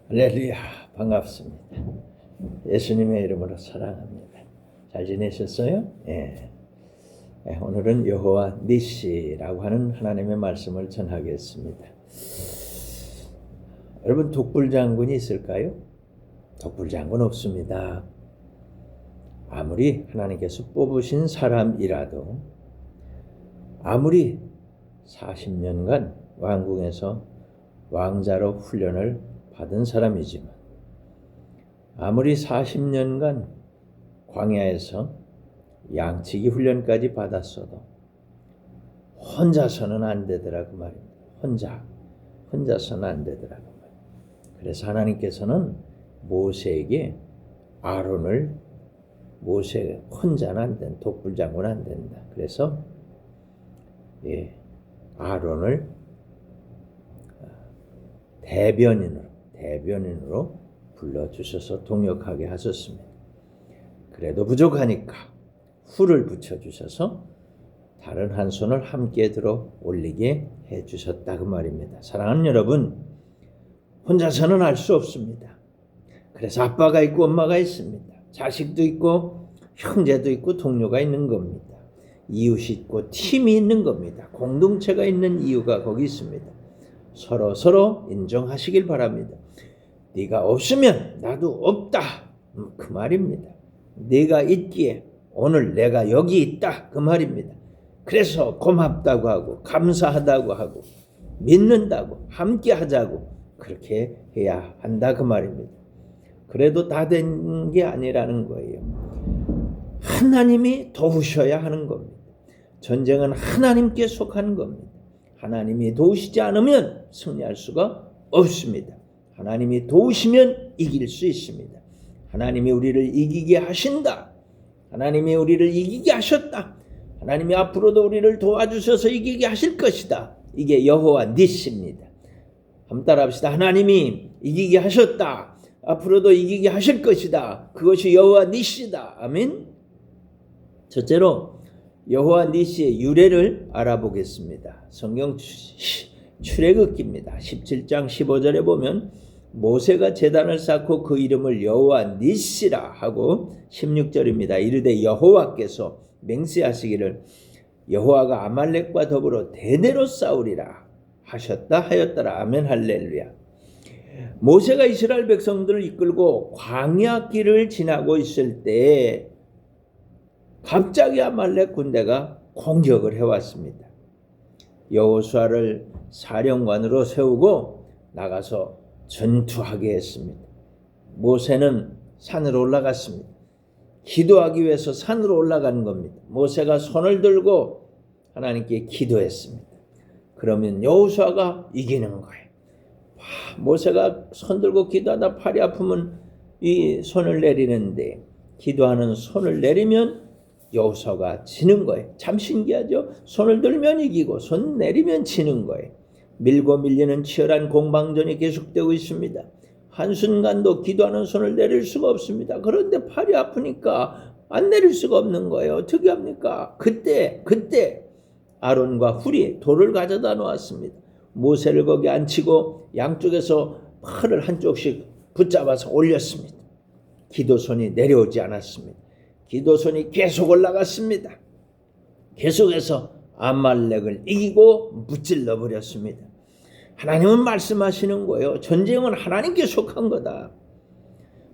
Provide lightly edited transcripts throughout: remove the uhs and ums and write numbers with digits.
할렐루야, 반갑습니다. 예수님의 이름으로 사랑합니다. 잘 지내셨어요? 예. 오늘은 여호와 니시라고 하는 하나님의 말씀을 전하겠습니다. 여러분, 독불장군이 있을까요? 독불장군 없습니다. 아무리 하나님께서 뽑으신 사람이라도, 아무리 40년간 왕궁에서 왕자로 훈련을 받은 사람이지만, 아무리 40년간 광야에서 양치기 훈련까지 받았어도 혼자서는 안 되더라고 말입니다. 혼자서는 안 되더라고 말입니다. 그래서 하나님께서는 모세에게 모세 혼자는 안 된다. 독불장군은 안 된다. 그래서 아론을 대변인으로 불러주셔서 동역하게 하셨습니다. 그래도 부족하니까 훌을 붙여주셔서 다른 한 손을 함께 들어 올리게 해주셨다 그 말입니다. 사랑하는 여러분, 혼자서는 알 수 없습니다. 그래서 아빠가 있고 엄마가 있습니다. 자식도 있고 형제도 있고 동료가 있는 겁니다. 이웃이 있고 팀이 있는 겁니다. 공동체가 있는 이유가 거기 있습니다. 서로 인정하시길 바랍니다. 네가 없으면 나도 없다, 그 말입니다. 네가 있기에 오늘 내가 여기 있다, 그 말입니다. 그래서 고맙다고 하고 감사하다고 하고 믿는다고 함께 하자고 그렇게 해야 한다, 그 말입니다. 그래도 다 된 게 아니라는 거예요. 하나님이 도우셔야 하는 겁니다. 전쟁은 하나님께 속한 겁니다. 하나님이 도우시지 않으면 승리할 수가 없습니다. 하나님이 도우시면 이길 수 있습니다. 하나님이 우리를 이기게 하신다. 하나님이 우리를 이기게 하셨다. 하나님이 앞으로도 우리를 도와주셔서 이기게 하실 것이다. 이게 여호와 니시입니다. 한번 따라합시다. 하나님이 이기게 하셨다. 앞으로도 이기게 하실 것이다. 그것이 여호와 니시다. 아멘. 첫째로 여호와 니시의 유래를 알아보겠습니다. 성경 출애굽기입니다. 17장 15절에 보면 모세가 제단을 쌓고 그 이름을 여호와 니시라 하고 16절입니다. 이르되 여호와께서 맹세하시기를 여호와가 아말렉과 더불어 대대로 싸우리라 하였더라. 아멘 할렐루야. 모세가 이스라엘 백성들을 이끌고 광야길을 지나고 있을 때 갑자기 아말렉 군대가 공격을 해왔습니다. 여호수아를 사령관으로 세우고 나가서 전투하게 했습니다. 모세는 산으로 올라갔습니다. 기도하기 위해서 산으로 올라간 겁니다. 모세가 손을 들고 하나님께 기도했습니다. 그러면 여호수아가 이기는 거예요. 모세가 손 들고 기도하다 팔이 아프면 이 손을 내리는데, 기도하는 손을 내리면 여호수아가 지는 거예요. 참 신기하죠? 손을 들면 이기고 손 내리면 지는 거예요. 밀고 밀리는 치열한 공방전이 계속되고 있습니다. 한순간도 기도하는 손을 내릴 수가 없습니다. 그런데 팔이 아프니까 안 내릴 수가 없는 거예요. 어떻게 합니까? 그때 아론과 훌이 돌을 가져다 놓았습니다. 모세를 거기 앉히고 양쪽에서 팔을 한쪽씩 붙잡아서 올렸습니다. 기도손이 내려오지 않았습니다. 기도손이 계속 올라갔습니다. 계속해서 아말렉을 이기고 무찔러 버렸습니다. 하나님은 말씀하시는 거예요. 전쟁은 하나님께 속한 거다.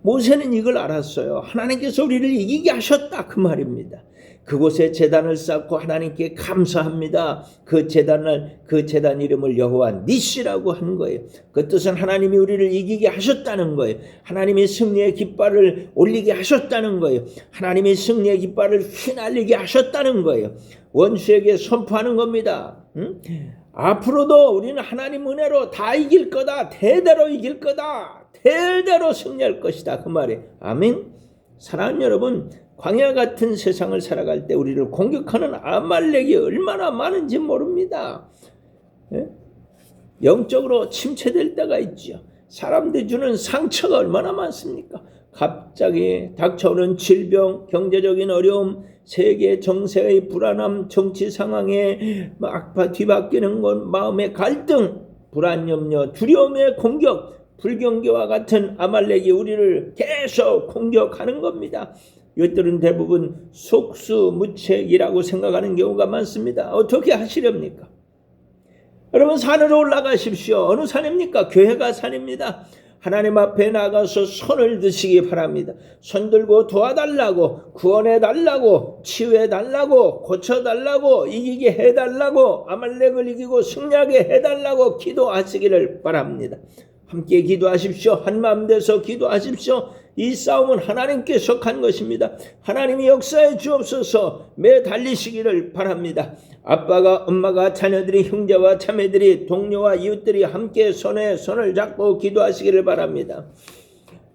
모세는 이걸 알았어요. 하나님께서 우리를 이기게 하셨다, 그 말입니다. 그곳에 제단을 쌓고 하나님께 감사합니다. 그 제단 이름을 여호와 니시라고 한 거예요. 그 뜻은 하나님이 우리를 이기게 하셨다는 거예요. 하나님이 승리의 깃발을 올리게 하셨다는 거예요. 하나님이 승리의 깃발을 휘날리게 하셨다는 거예요. 원수에게 선포하는 겁니다. 앞으로도 우리는 하나님 은혜로 다 이길 거다. 대대로 이길 거다. 대대로 승리할 것이다, 그 말이에요. 아멘. 사랑하는 여러분, 광야 같은 세상을 살아갈 때 우리를 공격하는 아말렉이 얼마나 많은지 모릅니다. 영적으로 침체될 때가 있죠. 사람들이 주는 상처가 얼마나 많습니까? 갑자기 닥쳐오는 질병, 경제적인 어려움, 세계 정세의 불안함, 정치 상황에 막 뒤바뀌는 것, 마음의 갈등, 불안, 염려, 두려움의 공격, 불경계와 같은 아말렉이 우리를 계속 공격하는 겁니다. 이것들은 대부분 속수무책이라고 생각하는 경우가 많습니다. 어떻게 하시렵니까? 여러분, 산으로 올라가십시오. 어느 산입니까? 교회가 산입니다. 하나님 앞에 나가서 손을 드시기 바랍니다. 손 들고 도와달라고, 구원해달라고, 치유해달라고, 고쳐달라고, 이기게 해달라고, 아말렉을 이기고 승리하게 해달라고 기도하시기를 바랍니다. 함께 기도하십시오. 한마음 돼서 기도하십시오. 이 싸움은 하나님께 속한 것입니다. 하나님이 역사해 주옵소서. 매 달리시기를 바랍니다. 아빠가, 엄마가, 자녀들이, 형제와 자매들이, 동료와 이웃들이 함께 손에 손을 잡고 기도하시기를 바랍니다.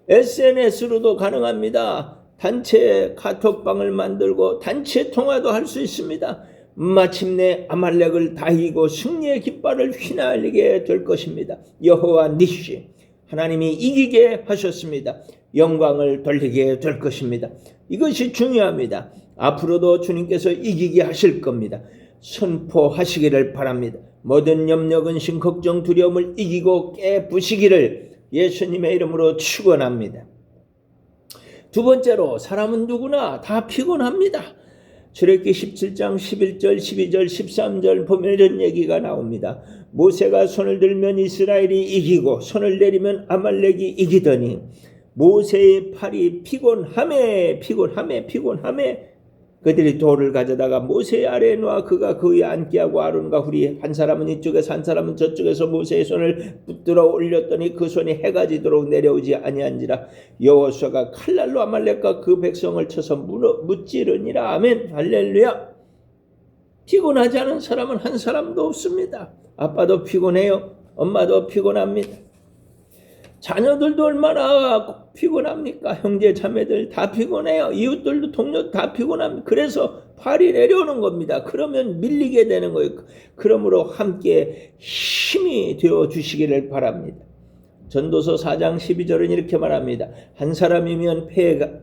SNS로도 가능합니다. 단체 카톡방을 만들고 단체 통화도 할 수 있습니다. 마침내 아말렉을 다 이기고 승리의 깃발을 휘날리게 될 것입니다. 여호와 니시, 하나님이 이기게 하셨습니다. 영광을 돌리게 될 것입니다. 이것이 중요합니다. 앞으로도 주님께서 이기게 하실 겁니다. 선포하시기를 바랍니다. 모든 염려, 근심, 걱정, 두려움을 이기고 깨부시기를 예수님의 이름으로 축원합니다. 두 번째로, 사람은 누구나 다 피곤합니다. 출애굽기 17장 11절, 12절, 13절 보면 이런 얘기가 나옵니다. 모세가 손을 들면 이스라엘이 이기고 손을 내리면 아말렉이 이기더니 모세의 팔이 피곤하매 그들이 돌을 가져다가 모세 아래에 놓아 그가 그 위에 앉게 하고 아론과 훌이 한 사람은 이쪽에서 한 사람은 저쪽에서 모세의 손을 붙들어 올렸더니 그 손이 해가 지도록 내려오지 아니한지라. 여호수아가 칼날로 아말렉과 그 백성을 쳐서 무찌르니라. 아멘. 할렐루야. 피곤하지 않은 사람은 한 사람도 없습니다. 아빠도 피곤해요. 엄마도 피곤합니다. 자녀들도 얼마나 피곤합니까? 형제 자매들 다 피곤해요. 이웃들도 동료 다 피곤합니다. 그래서 팔이 내려오는 겁니다. 그러면 밀리게 되는 거예요. 그러므로 함께 힘이 되어 주시기를 바랍니다. 전도서 4장 12절은 이렇게 말합니다. 한 사람이면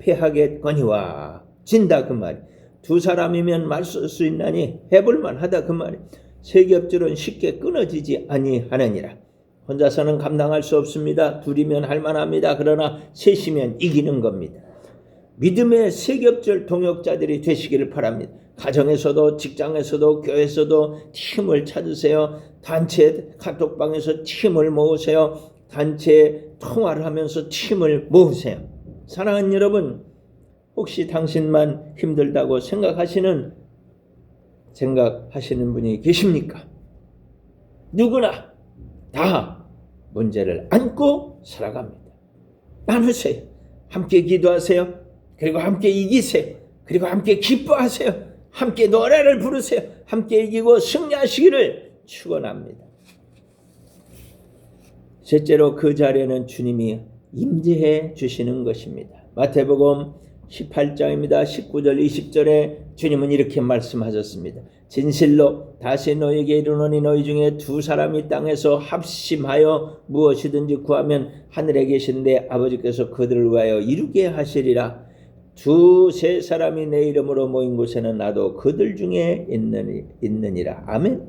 패하겠거니와 진다 그 말이. 두 사람이면 맞설 수 있나니 해볼만 하다 그 말이. 세 겹줄은 쉽게 끊어지지 아니하느니라. 혼자서는 감당할 수 없습니다. 둘이면 할만합니다. 그러나 셋이면 이기는 겁니다. 믿음의 세 겹줄 동역자들이 되시기를 바랍니다. 가정에서도, 직장에서도, 교회에서도 팀을 찾으세요. 단체 카톡방에서 팀을 모으세요. 단체 통화를 하면서 팀을 모으세요. 사랑하는 여러분, 혹시 당신만 힘들다고 생각하시는 분이 계십니까? 누구나 다 문제를 안고 살아갑니다. 나누세요. 함께 기도하세요. 그리고 함께 이기세요. 그리고 함께 기뻐하세요. 함께 노래를 부르세요. 함께 이기고 승리하시기를 축원합니다. 셋째로, 그 자리에는 주님이 임재해 주시는 것입니다. 마태복음 18장입니다. 19절 20절에 주님은 이렇게 말씀하셨습니다. 진실로 다시 너희에게 이르노니 너희 중에 두 사람이 땅에서 합심하여 무엇이든지 구하면 하늘에 계신 내 아버지께서 그들을 위하여 이루게 하시리라. 두세 사람이 내 이름으로 모인 곳에는 나도 그들 중에 있느니라. 아멘.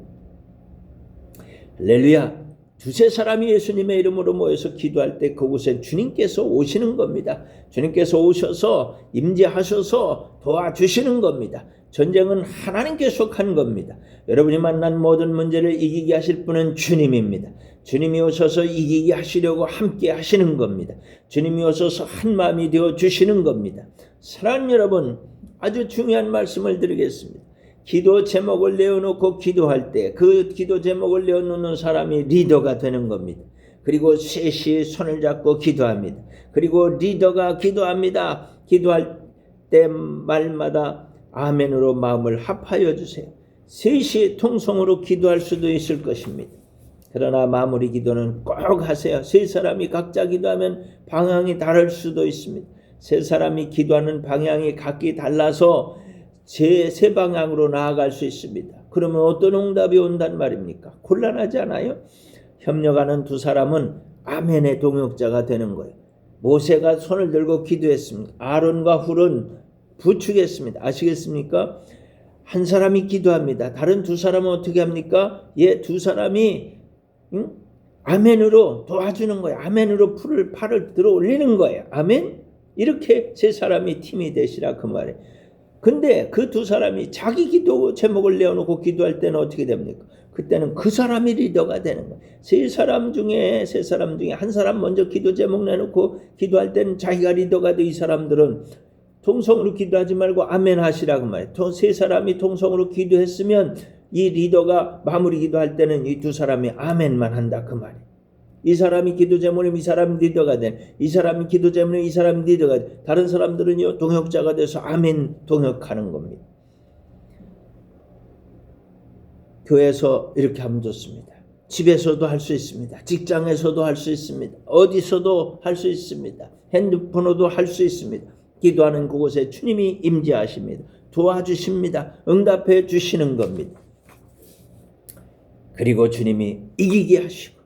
할렐루야. 두세 사람이 예수님의 이름으로 모여서 기도할 때 그곳에 주님께서 오시는 겁니다. 주님께서 오셔서 임재하셔서 도와주시는 겁니다. 전쟁은 하나님께 속한 겁니다. 여러분이 만난 모든 문제를 이기게 하실 분은 주님입니다. 주님이 오셔서 이기게 하시려고 함께 하시는 겁니다. 주님이 오셔서 한 마음이 되어 주시는 겁니다. 사랑하는 여러분, 아주 중요한 말씀을 드리겠습니다. 기도 제목을 내어놓고 기도할 때 그 기도 제목을 내어놓는 사람이 리더가 되는 겁니다. 그리고 셋이 손을 잡고 기도합니다. 그리고 리더가 기도합니다. 기도할 때 말마다 아멘으로 마음을 합하여 주세요. 셋이 통성으로 기도할 수도 있을 것입니다. 그러나 마무리 기도는 꼭 하세요. 세 사람이 각자 기도하면 방향이 다를 수도 있습니다. 세 사람이 기도하는 방향이 각기 달라서 세 방향으로 나아갈 수 있습니다. 그러면 어떤 응답이 온단 말입니까? 곤란하지 않아요? 협력하는 두 사람은 아멘의 동역자가 되는 거예요. 모세가 손을 들고 기도했습니다. 아론과 훌은 부추겼습니다. 아시겠습니까? 한 사람이 기도합니다. 다른 두 사람은 어떻게 합니까? 두 사람이 아멘으로 도와주는 거예요. 아멘으로 팔을 들어 올리는 거예요. 아멘. 이렇게 세 사람이 팀이 되시라 그 말이에요. 근데 그 두 사람이 자기 기도 제목을 내어놓고 기도할 때는 어떻게 됩니까? 그때는 그 사람이 리더가 되는 거예요. 세 사람 중에 한 사람 먼저 기도 제목 내놓고 기도할 때는 자기가 리더가 돼. 이 사람들은 통성으로 기도하지 말고 아멘 하시라고 말해요. 세 사람이 통성으로 기도했으면 이 리더가 마무리 기도할 때는 이 두 사람이 아멘만 한다 그 말이에요. 이 사람이 기도 제목이면 이 사람 리더가 된, 이 사람이 기도 제목이면 이 사람 리더가 된, 다른 사람들은요 동역자가 돼서 아멘 동역하는 겁니다. 교회에서 이렇게 하면 좋습니다. 집에서도 할 수 있습니다. 직장에서도 할 수 있습니다. 어디서도 할 수 있습니다. 핸드폰으로도 할 수 있습니다. 기도하는 그곳에 주님이 임재하십니다. 도와주십니다. 응답해 주시는 겁니다. 그리고 주님이 이기게 하시고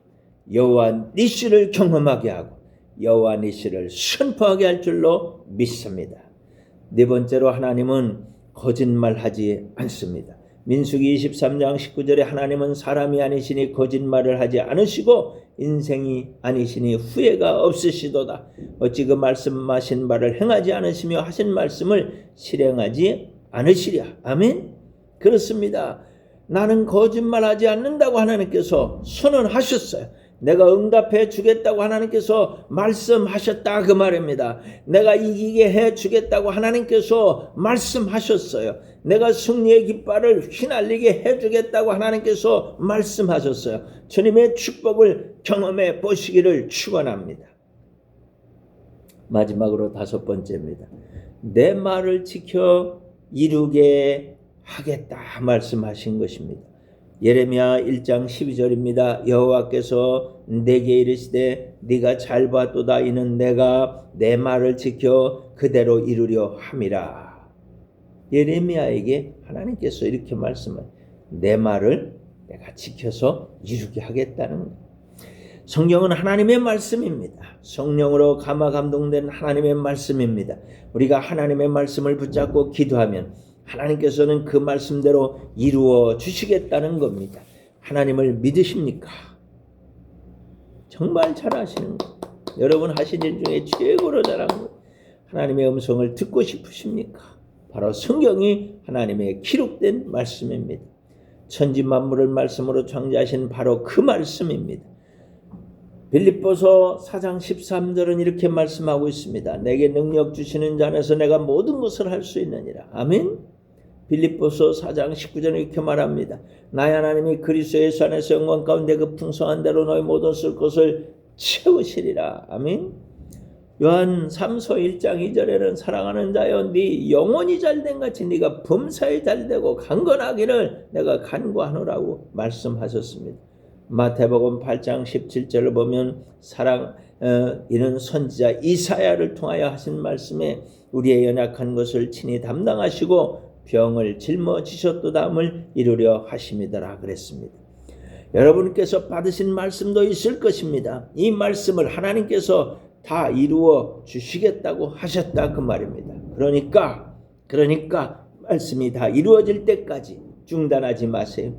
여호와 니시를 경험하게 하고 여호와 니시를 선포하게 할 줄로 믿습니다. 네 번째로 하나님은 거짓말하지 않습니다. 민수기 23장 19절에 하나님은 사람이 아니시니 거짓말을 하지 않으시고 인생이 아니시니 후회가 없으시도다. 어찌 그 말씀하신 바를 행하지 않으시며 하신 말씀을 실행하지 않으시랴. 아멘. 그렇습니다. 나는 거짓말하지 않는다고 하나님께서 선언하셨어요. 내가 응답해 주겠다고 하나님께서 말씀하셨다 그 말입니다. 내가 이기게 해 주겠다고 하나님께서 말씀하셨어요. 내가 승리의 깃발을 휘날리게 해 주겠다고 하나님께서 말씀하셨어요. 주님의 축복을 경험해 보시기를 축원합니다. 마지막으로 다섯 번째입니다. 내 말을 지켜 이루게 하겠다 말씀하신 것입니다. 예레미야 1장 12절입니다. 여호와께서 내게 이르시되 네가 잘 봤도다. 이는 내가 내 말을 지켜 그대로 이루려 함이라. 예레미야에게 하나님께서 이렇게 말씀하세요. 내 말을 내가 지켜서 이루게 하겠다는 거예요. 성경은 하나님의 말씀입니다. 성령으로 감화 감동된 하나님의 말씀입니다. 우리가 하나님의 말씀을 붙잡고 기도하면 하나님께서는 그 말씀대로 이루어 주시겠다는 겁니다. 하나님을 믿으십니까? 정말 잘하시는 것. 여러분 하신 일 중에 최고로 잘한 것. 하나님의 음성을 듣고 싶으십니까? 바로 성경이 하나님의 기록된 말씀입니다. 천지 만물을 말씀으로 창조하신 바로 그 말씀입니다. 빌립보서 4장 13절은 이렇게 말씀하고 있습니다. 내게 능력 주시는 자 안에서 내가 모든 것을 할 수 있느니라. 아멘. 빌립보서 4장 19절에 이렇게 말합니다. 나의 하나님이 그리스도 예수 안에서 영광 가운데 그 풍성한 대로 너희 모든 쓸 것을 채우시리라. 아멘. 요한 3서 1장 2절에는 사랑하는 자여 네 영혼이 잘된 같이 네가 범사에 잘되고 강건하기를 내가 간구하노라고 말씀하셨습니다. 마태복음 8장 17절을 보면 이는 선지자 이사야를 통하여 하신 말씀에 우리의 연약한 것을 친히 담당하시고 병을 짊어지셨도다함을 이루려 하심이더라 그랬습니다. 여러분께서 받으신 말씀도 있을 것입니다. 이 말씀을 하나님께서 다 이루어 주시겠다고 하셨다 그 말입니다. 그러니까 말씀이 다 이루어질 때까지 중단하지 마세요.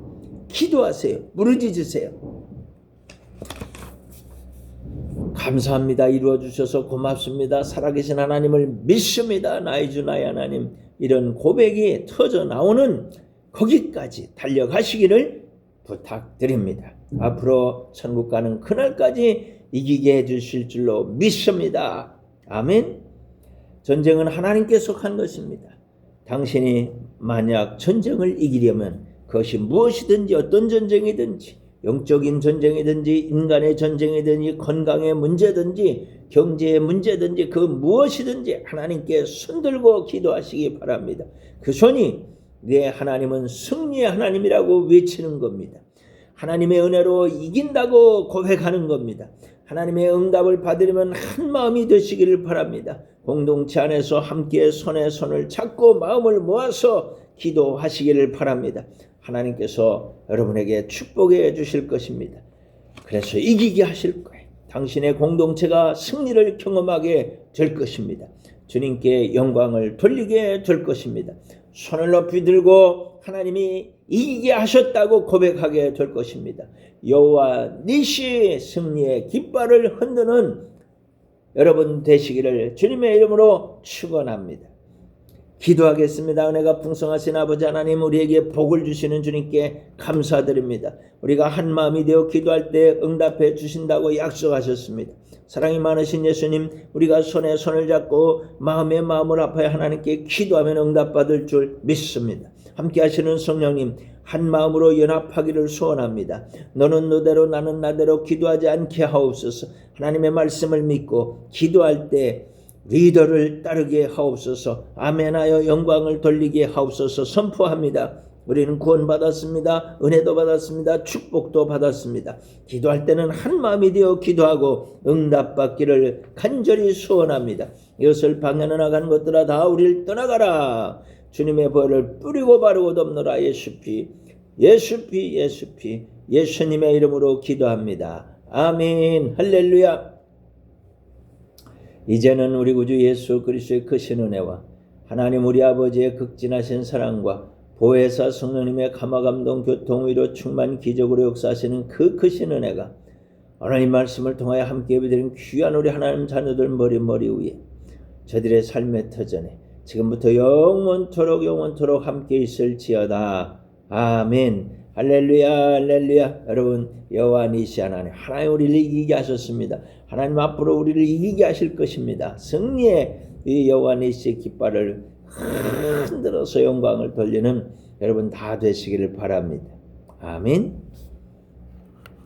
기도하세요. 무너지세요. 감사합니다. 이루어 주셔서 고맙습니다. 살아계신 하나님을 믿습니다. 나의 주 나의 하나님. 이런 고백이 터져 나오는 거기까지 달려가시기를 부탁드립니다. 앞으로 천국 가는 그날까지 이기게 해주실 줄로 믿습니다. 아멘. 전쟁은 하나님께 속한 것입니다. 당신이 만약 전쟁을 이기려면 그것이 무엇이든지 어떤 전쟁이든지 영적인 전쟁이든지 인간의 전쟁이든지 건강의 문제든지 경제의 문제든지 그 무엇이든지 하나님께 손들고 기도하시기 바랍니다. 그 손이 내 하나님은 승리의 하나님이라고 외치는 겁니다. 하나님의 은혜로 이긴다고 고백하는 겁니다. 하나님의 응답을 받으려면 한 마음이 되시기를 바랍니다. 공동체 안에서 함께 손에 손을 잡고 마음을 모아서 기도하시기를 바랍니다. 하나님께서 여러분에게 축복해 주실 것입니다. 그래서 이기게 하실 거예요. 당신의 공동체가 승리를 경험하게 될 것입니다. 주님께 영광을 돌리게 될 것입니다. 손을 높이 들고 하나님이 이기게 하셨다고 고백하게 될 것입니다. 여호와 니시 승리의 깃발을 흔드는 여러분 되시기를 주님의 이름으로 축원합니다. 기도하겠습니다. 은혜가 풍성하신 아버지 하나님, 우리에게 복을 주시는 주님께 감사드립니다. 우리가 한 마음이 되어 기도할 때 응답해 주신다고 약속하셨습니다. 사랑이 많으신 예수님, 우리가 손에 손을 잡고 마음에 마음을 합하여 하나님께 기도하면 응답받을 줄 믿습니다. 함께 하시는 성령님, 한 마음으로 연합하기를 소원합니다. 너는 너대로 나는 나대로 기도하지 않게 하옵소서. 하나님의 말씀을 믿고 기도할 때 리더를 따르게 하옵소서. 아멘하여 영광을 돌리게 하옵소서. 선포합니다. 우리는 구원받았습니다. 은혜도 받았습니다. 축복도 받았습니다. 기도할 때는 한 마음이 되어 기도하고 응답받기를 간절히 소원합니다. 이것을 방해하는 나간 것들아 다 우리를 떠나가라. 주님의 벌을 뿌리고 바르고 덮노라. 예수피 예수피 예수피 예수님의 이름으로 기도합니다. 아멘. 할렐루야. 이제는 우리 구주 예수 그리스도의 크신 은혜와 하나님 우리 아버지의 극진하신 사랑과 보혜사 성령님의 감화감동 교통위로 충만 기적으로 역사하시는 그 크신 은혜가 하나님 말씀을 통하여 함께 예배드린 귀한 우리 하나님 자녀들 머리 위에 저들의 삶의 터전에 지금부터 영원토록 함께 있을지어다. 아멘. 할렐루야 할렐루야. 여러분, 여호와 니시 하나님 우리를 이기게 하셨습니다. 하나님 앞으로 우리를 이기게 하실 것입니다. 승리의 이 여호와 니시의 깃발을 흔들어서 영광을 돌리는 여러분 다 되시기를 바랍니다. 아멘.